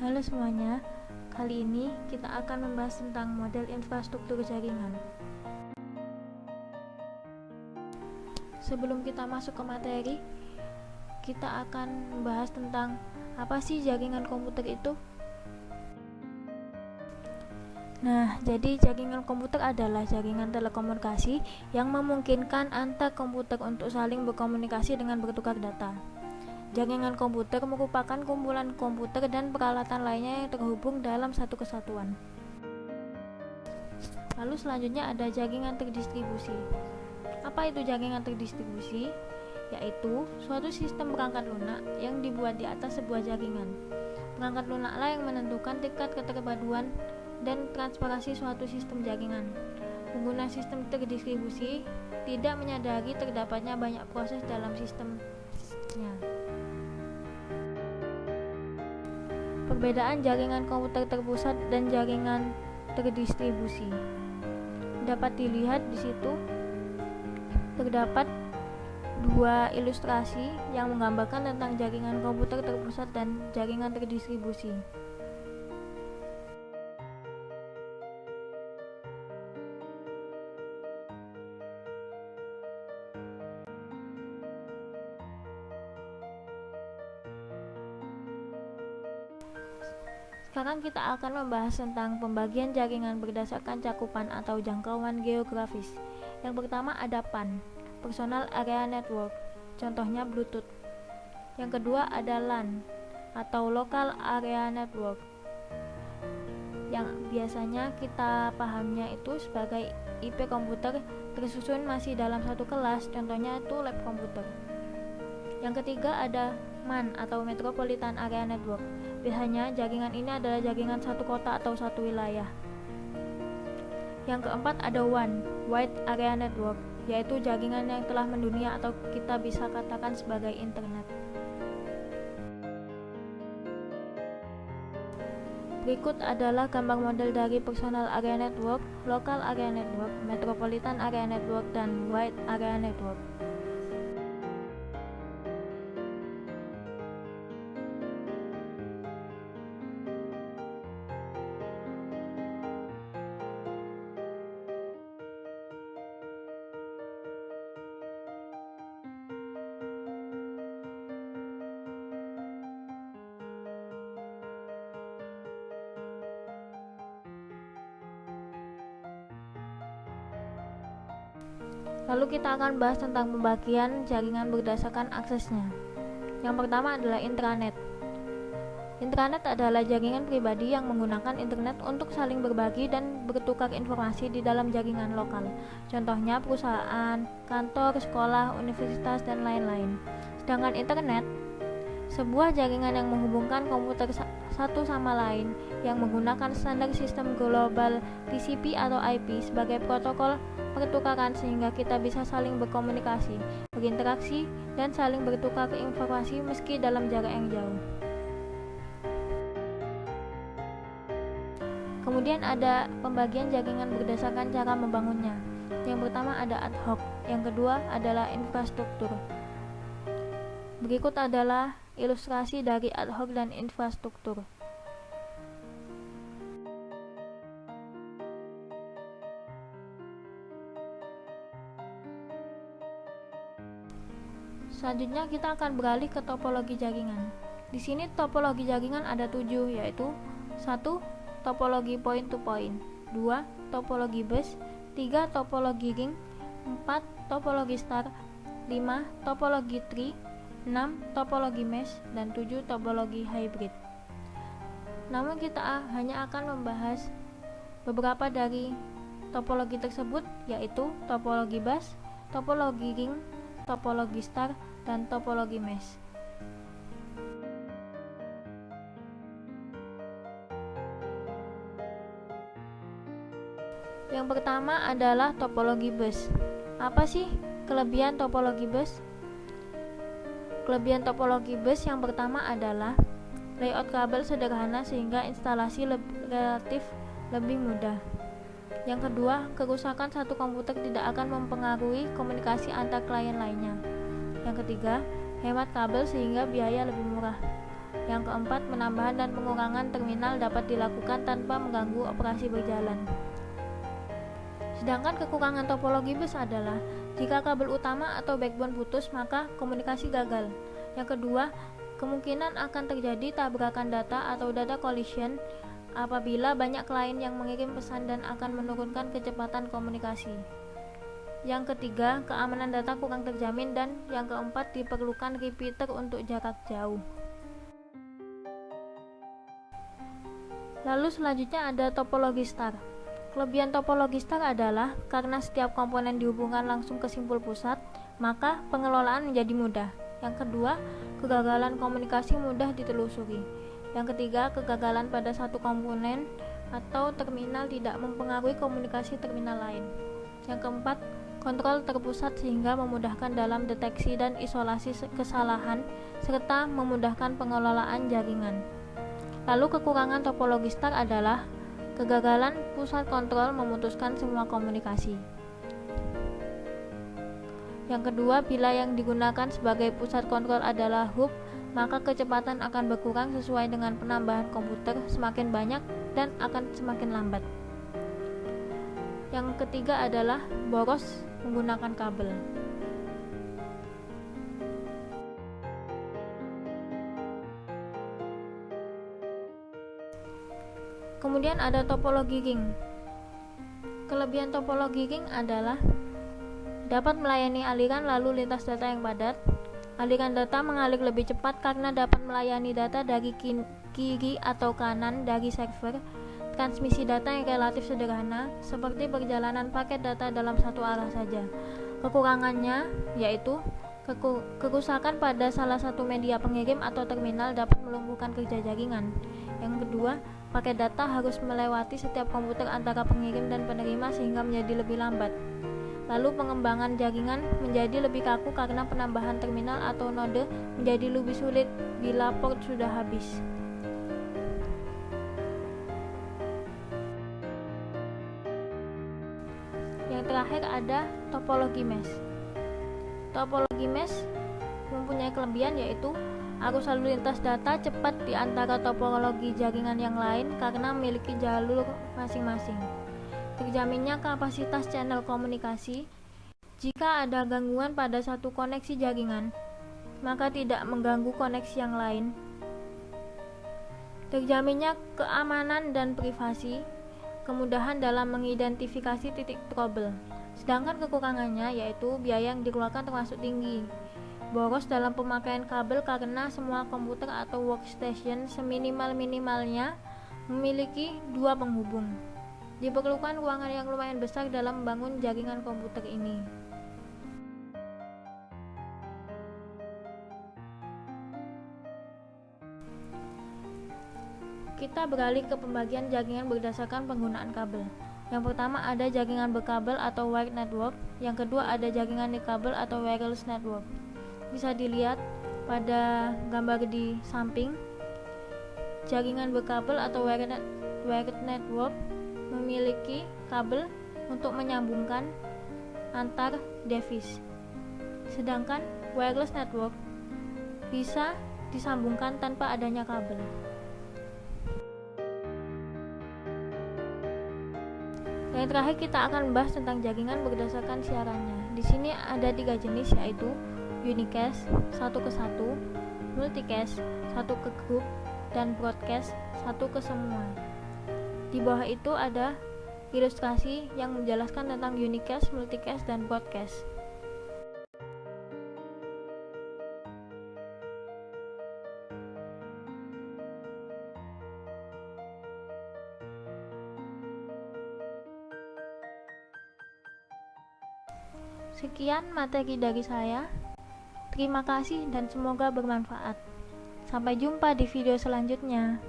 Halo semuanya, kali ini kita akan membahas tentang model infrastruktur jaringan. Sebelum kita masuk ke materi, kita akan membahas tentang apa sih jaringan komputer itu. Nah, jadi jaringan komputer adalah jaringan telekomunikasi yang memungkinkan antar komputer untuk saling berkomunikasi dengan bertukar data. Jaringan komputer merupakan kumpulan komputer dan peralatan lainnya yang terhubung dalam satu kesatuan. Lalu selanjutnya ada jaringan terdistribusi. Apa itu jaringan terdistribusi? Yaitu suatu sistem perangkat lunak yang dibuat di atas sebuah jaringan. Perangkat lunaklah yang menentukan tingkat keterpaduan dan transparansi suatu sistem jaringan. Pengguna sistem terdistribusi tidak menyadari terdapatnya banyak proses dalam sistemnya. Perbedaan jaringan komputer terpusat dan jaringan terdistribusi dapat dilihat di situ. Terdapat dua ilustrasi yang menggambarkan tentang jaringan komputer terpusat dan jaringan terdistribusi. Sekarang kita akan membahas tentang pembagian jaringan berdasarkan cakupan atau jangkauan geografis. Yang pertama ada PAN, Personal Area Network, contohnya Bluetooth. Yang kedua ada LAN atau Local Area Network, yang biasanya kita pahamnya itu sebagai IP komputer tersusun masih dalam satu kelas, contohnya itu lab komputer. Yang ketiga ada MAN atau Metropolitan Area Network. Biasanya jaringan ini adalah jaringan satu kota atau satu wilayah. Yang keempat ada WAN, Wide Area Network, yaitu jaringan yang telah mendunia atau kita bisa katakan sebagai internet. Berikut adalah gambar model dari Personal Area Network, Local Area Network, Metropolitan Area Network, dan Wide Area Network. Lalu kita akan bahas tentang pembagian jaringan berdasarkan aksesnya. Yang pertama adalah intranet. Intranet adalah jaringan pribadi yang menggunakan internet untuk saling berbagi dan bertukar informasi di dalam jaringan lokal. Contohnya perusahaan, kantor, sekolah, universitas, dan lain-lain. Sedangkan internet, sebuah jaringan yang menghubungkan komputer satu sama lain yang menggunakan standar sistem global TCP atau IP sebagai protokol pertukaran sehingga kita bisa saling berkomunikasi, berinteraksi, dan saling bertukar informasi meski dalam jarak yang jauh. Kemudian ada pembagian jaringan berdasarkan cara membangunnya. Yang pertama ada ad hoc, yang kedua adalah infrastruktur. Berikut adalah ilustrasi dari ad hoc dan infrastruktur. Selanjutnya kita akan beralih ke topologi jaringan. Di sini topologi jaringan ada 7, yaitu 1. Topologi point to point, 2. Topologi bus, 3. Topologi ring, 4. Topologi star, 5. Topologi tree, 6. Topologi mesh, dan 7. Topologi hybrid. Namun kita hanya akan membahas beberapa dari topologi tersebut, yaitu topologi bus, topologi ring, topologi star, dan topologi mesh. Yang pertama adalah topologi bus. Apa sih kelebihan topologi bus? Kelebihan topologi bus yang pertama adalah layout kabel sederhana sehingga instalasi relatif lebih mudah. Yang kedua, kerusakan satu komputer tidak akan mempengaruhi komunikasi antar klien lainnya. Yang ketiga, hemat kabel sehingga biaya lebih murah. Yang keempat, penambahan dan pengurangan terminal dapat dilakukan tanpa mengganggu operasi berjalan. Sedangkan kekurangan topologi bus adalah jika kabel utama atau backbone putus, maka komunikasi gagal. Yang kedua, kemungkinan akan terjadi tabrakan data atau data collision apabila banyak klien yang mengirim pesan dan akan menurunkan kecepatan komunikasi. Yang ketiga, keamanan data kurang terjamin, dan yang keempat, diperlukan repeater untuk jarak jauh. Lalu selanjutnya ada topologi star. Kelebihan topologi star adalah karena setiap komponen dihubungkan langsung ke simpul pusat, maka pengelolaan menjadi mudah. Yang kedua, kegagalan komunikasi mudah ditelusuri. Yang ketiga, kegagalan pada satu komponen atau terminal tidak mempengaruhi komunikasi terminal lain. Yang keempat, kontrol terpusat sehingga memudahkan dalam deteksi dan isolasi kesalahan serta memudahkan pengelolaan jaringan. Lalu kekurangan topologi star adalah kegagalan pusat kontrol memutuskan semua komunikasi. Yang kedua, bila yang digunakan sebagai pusat kontrol adalah hub, maka kecepatan akan berkurang sesuai dengan penambahan komputer semakin banyak dan akan semakin lambat. Yang ketiga adalah boros menggunakan kabel. Kemudian ada topologi ring. Kelebihan topologi ring adalah dapat melayani aliran lalu lintas data yang padat. Aliran data mengalir lebih cepat karena dapat melayani data dari kiri atau kanan dari server. Transmisi data yang relatif sederhana, seperti perjalanan paket data dalam satu arah saja. Kekurangannya yaitu kerusakan pada salah satu media pengirim atau terminal dapat melumpuhkan kerja jaringan. Yang kedua, paket data harus melewati setiap komputer antara pengirim dan penerima sehingga menjadi lebih lambat. Lalu pengembangan jaringan menjadi lebih kaku karena penambahan terminal atau node menjadi lebih sulit bila port sudah habis. Yang terakhir ada topologi mesh. Topologi mesh mempunyai kelebihan yaitu arus lalu lintas data cepat di antara topologi jaringan yang lain karena memiliki jalur masing-masing. Terjaminnya kapasitas channel komunikasi. Jika ada gangguan pada satu koneksi jaringan, maka tidak mengganggu koneksi yang lain. Terjaminnya keamanan dan privasi, kemudahan dalam mengidentifikasi titik trouble. Sedangkan kekurangannya yaitu biaya yang dikeluarkan termasuk tinggi. Boros dalam pemakaian kabel karena semua komputer atau workstation seminimal-minimalnya memiliki 2 penghubung. Diperlukan ruangan yang lumayan besar dalam membangun jaringan komputer ini. Kita beralih ke pembagian jaringan berdasarkan penggunaan kabel. Yang pertama ada jaringan berkabel atau wired network. Yang kedua ada jaringan nirkabel atau wireless network. Bisa dilihat pada gambar di samping. Jaringan berkabel atau wired network memiliki kabel untuk menyambungkan antar device. Sedangkan wireless network bisa disambungkan tanpa adanya kabel. Yang terakhir kita akan membahas tentang jaringan berdasarkan siarannya. Di sini ada 3 jenis yaitu unicast 1 ke 1, multicast 1 ke grup, dan broadcast 1 ke semua. Di bawah itu ada ilustrasi yang menjelaskan tentang unicast, multicast, dan broadcast. Sekian materi dari saya. Terima kasih dan semoga bermanfaat. Sampai jumpa di video selanjutnya.